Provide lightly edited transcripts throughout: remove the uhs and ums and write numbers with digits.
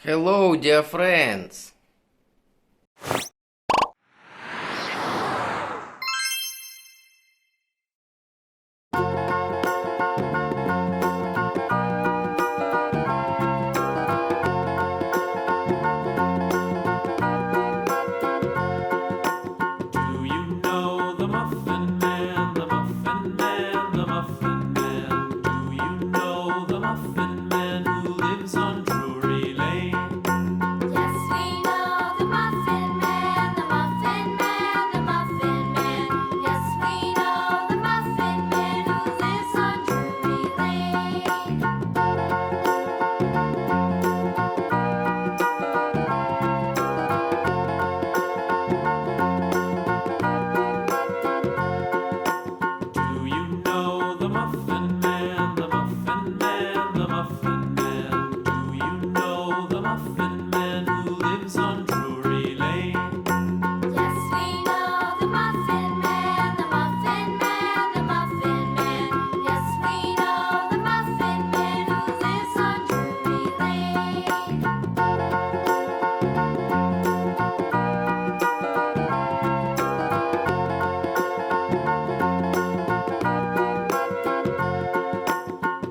Hello, dear friends! Do you know the Muffin Man, the Muffin Man, the Muffin Man? Do you know the Muffin Man who lives on Drury Lane? Yes, we know the Muffin Man, the Muffin Man, the Muffin Man. Yes, we know the Muffin Man who lives on Drury Lane. Do you know the Muffin Man, the Muffin Man, the Muffin Man? Do you know the Muffin Man who lives on Drury Lane? Yes, we know the Muffin Man, the Muffin Man, the Muffin Man. Yes, we know the Muffin Man who lives on Drury Lane.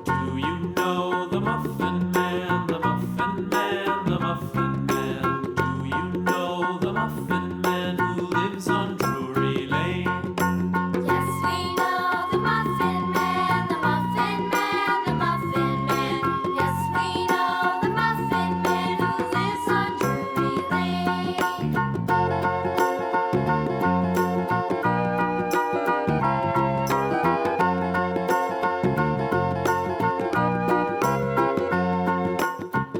Do you know the Muffin Man, the Muffin Man, the Muffin Man? Do you know the Muffin Man who lives on Drury Lane? Yes, we know the Muffin Man, the Muffin Man, the Muffin Man. Yes, we know the Muffin Man who lives on Drury Lane.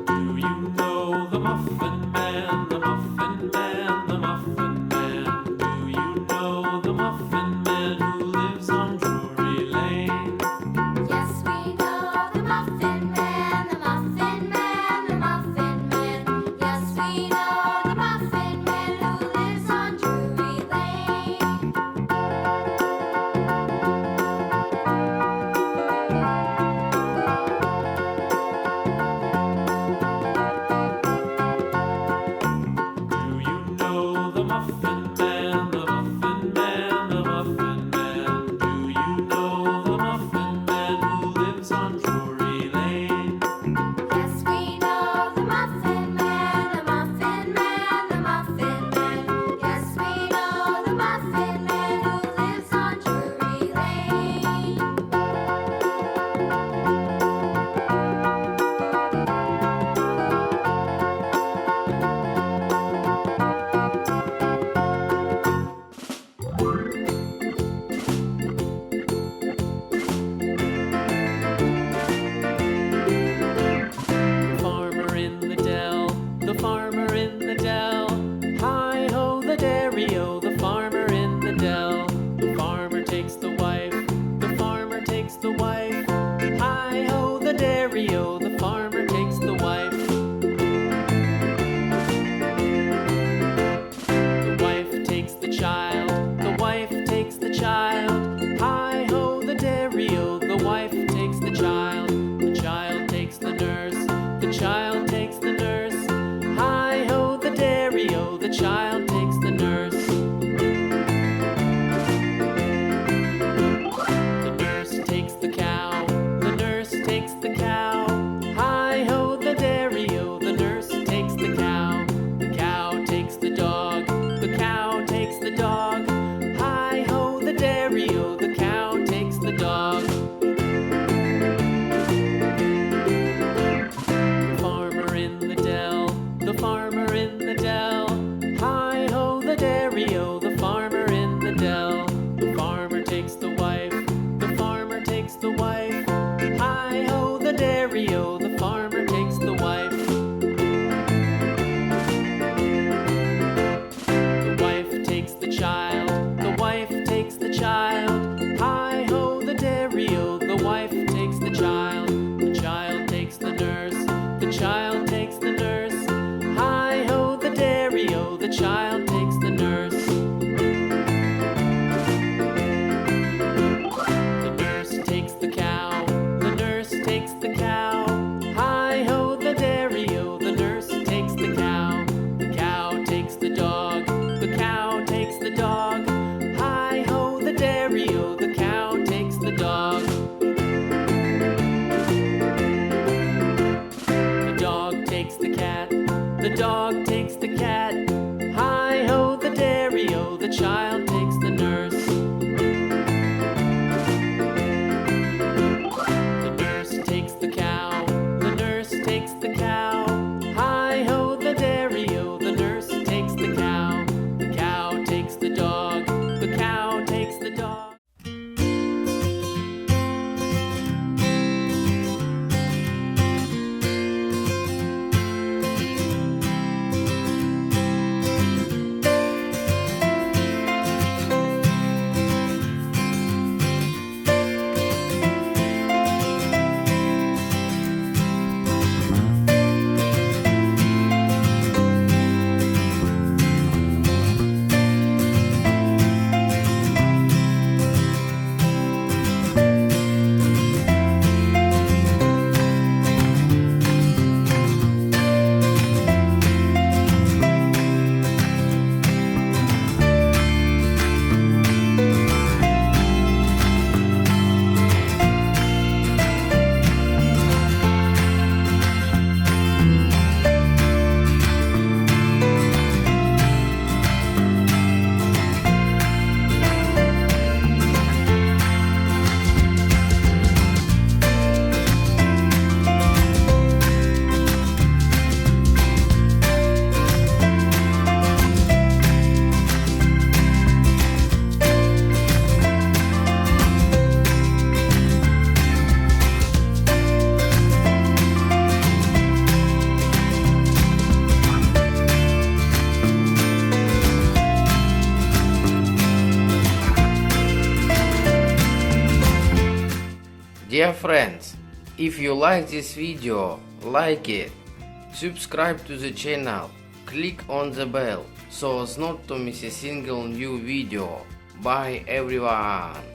Do you know the Muffin Man, the Muffin Man, the Muffin Man? Do you know the Muffin Man who lives on Drury Lane? Yes, we know the Muffin Man, the Muffin Man, the Muffin Man. Yes, we know the Muffin Man who lives on Drury Lane. Do you know the Muffin Man, the Muffin Man, the Muffin Man? Do you know the Muffin Man who lives on Drury Lane? Yes, we know the Muffin Man, the Muffin Man, the Muffin Man. Yes, we know the Muffin Man who lives on Drury Lane. The farmer in the dell, the farmer in the dell. Hi ho, the dairy-o, the farmer in the dell. The farmer takes the wife, the farmer takes the wife. Hi ho, the dairy-o, the farmer takes the wife. The wife takes the child, the wife takes the child. Hi ho, the dairy-o, the wife takes the child. The child takes the nurse, the child takes the nurse. Hi ho, the dairy-o, the child takes the nurse. The nurse takes the cow, the nurse takes the cow. Hi ho, the dairy-o, the nurse takes the cow. The cow takes the dog, the cow takes the dog. Hi ho, the dairy-o, the cow takes the dog. The farmer in the dell, the farmer in the dell. Hi takes the cat, the dog takes the cat. Hi ho, the dairy-o, the child takes the nurse. The nurse takes the cow, the nurse takes the cow. Hi ho, the dairy-o, the nurse takes the cow. The cow takes the dog, the cow takes the dog. Dear friends, if you like this video, like it, subscribe to the channel, click on the bell so as not to miss a single new video. Bye everyone!